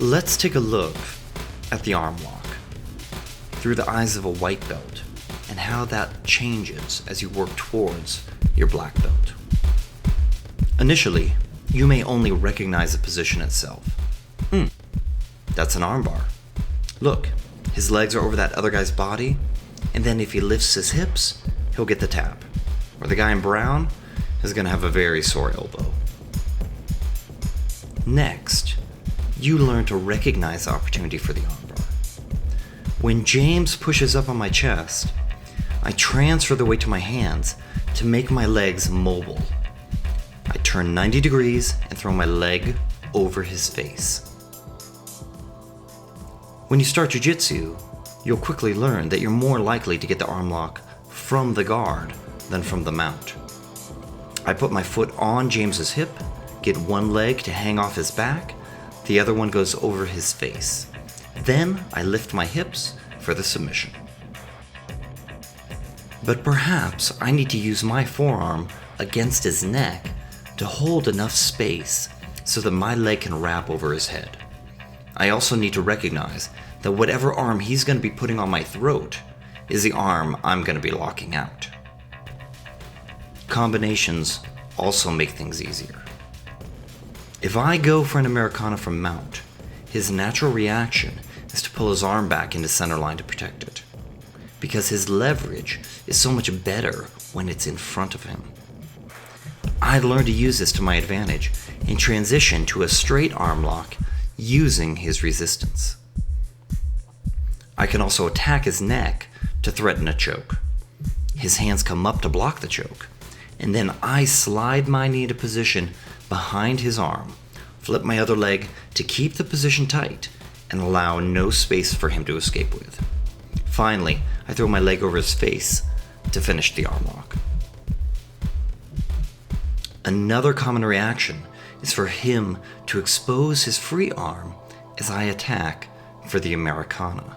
Let's take a look at the arm lock through the eyes of a white belt and how that changes as you work towards your black belt. Initially, you may only recognize the position itself. That's an armbar. Look, his legs are over that other guy's body, and then if he lifts his hips, he'll get the tap. Or the guy in brown is going to have a very sore elbow. Next, you learn to recognize the opportunity for the armbar. When James pushes up on my chest, I transfer the weight to my hands to make my legs mobile. I turn 90 degrees and throw my leg over his face. When you start jiu-jitsu, you'll quickly learn that you're more likely to get the arm lock from the guard than from the mount. I put my foot on James's hip, get one leg to hang off his back, the other one goes over his face. Then I lift my hips for the submission. But perhaps I need to use my forearm against his neck to hold enough space so that my leg can wrap over his head. I also need to recognize that whatever arm he's going to be putting on my throat is the arm I'm going to be locking out. Combinations also make things easier. If I go for an Americana from mount, his natural reaction is to pull his arm back into center line to protect it, because his leverage is so much better when it's in front of him. I learned to use this to my advantage and transition to a straight arm lock using his resistance. I can also attack his neck to threaten a choke. His hands come up to block the choke, and then I slide my knee into position behind his arm, flip my other leg to keep the position tight and allow no space for him to escape with. Finally, I throw my leg over his face to finish the arm lock. Another common reaction is for him to expose his free arm as I attack for the Americana.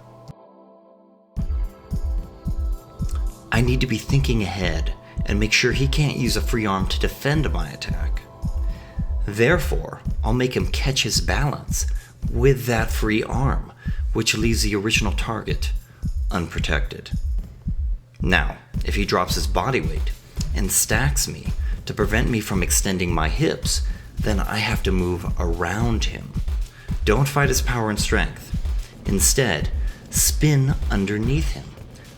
I need to be thinking ahead and make sure he can't use a free arm to defend my attack. Therefore, I'll make him catch his balance with that free arm, which leaves the original target unprotected. Now, if he drops his body weight and stacks me to prevent me from extending my hips, then I have to move around him. Don't fight his power and strength. Instead, spin underneath him,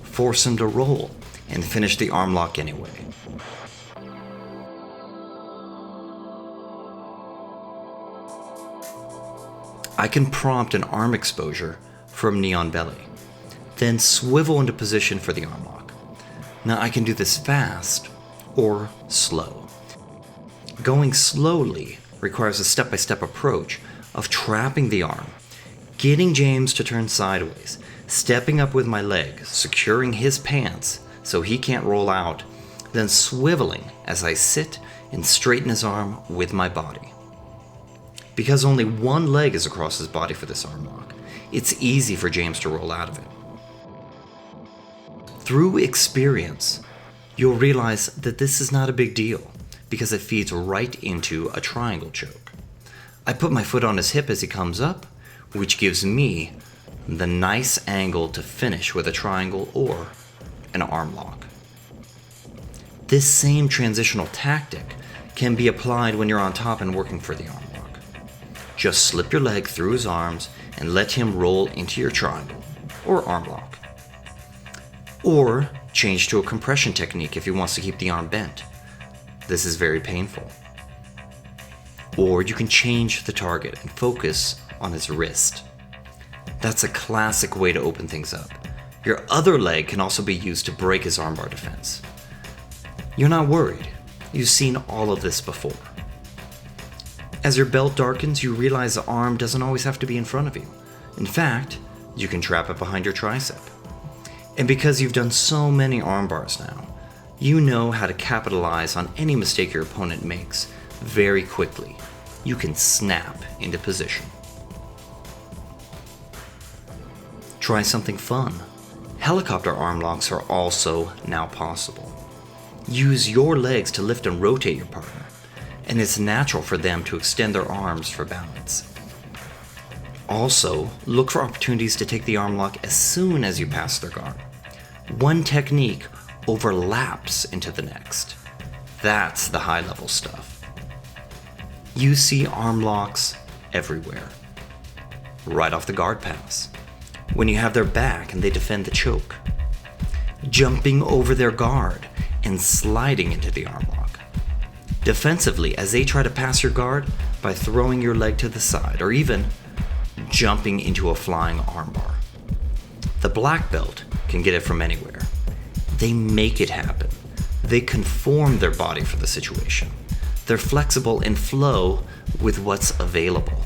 force him to roll, and finish the arm lock anyway. I can prompt an arm exposure from knee on belly, then swivel into position for the arm lock. Now I can do this fast or slow. Going slowly requires a step-by-step approach of trapping the arm, getting James to turn sideways, stepping up with my leg, securing his pants so he can't roll out, then swiveling as I sit and straighten his arm with my body. Because only one leg is across his body for this arm lock, it's easy for James to roll out of it. Through experience, you'll realize that this is not a big deal because it feeds right into a triangle choke. I put my foot on his hip as he comes up, which gives me the nice angle to finish with a triangle or an arm lock. This same transitional tactic can be applied when you're on top and working for the arm lock. Just slip your leg through his arms and let him roll into your triangle or arm lock. Or change to a compression technique if he wants to keep the arm bent. This is very painful. Or you can change the target and focus on his wrist. That's a classic way to open things up. Your other leg can also be used to break his armbar defense. You're not worried. You've seen all of this before. As your belt darkens, you realize the arm doesn't always have to be in front of you. In fact, you can trap it behind your tricep. And because you've done so many arm bars now, you know how to capitalize on any mistake your opponent makes very quickly. You can snap into position. Try something fun. Helicopter arm locks are also now possible. Use your legs to lift and rotate your partner, and it's natural for them to extend their arms for balance. Also, look for opportunities to take the arm lock as soon as you pass their guard. One technique overlaps into the next. That's the high-level stuff. You see arm locks everywhere. Right off the guard pass. When you have their back and they defend the choke. Jumping over their guard and sliding into the arm lock. Defensively, as they try to pass your guard by throwing your leg to the side, or even jumping into a flying armbar. The black belt can get it from anywhere. They make it happen. They conform their body for the situation. They're flexible and flow with what's available.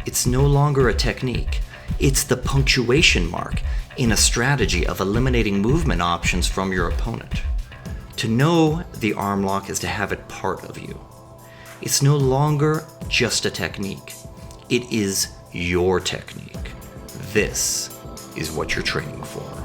It's no longer a technique. It's the punctuation mark in a strategy of eliminating movement options from your opponent. To know the arm lock is to have it part of you. It's no longer just a technique. It is your technique. This is what you're training for.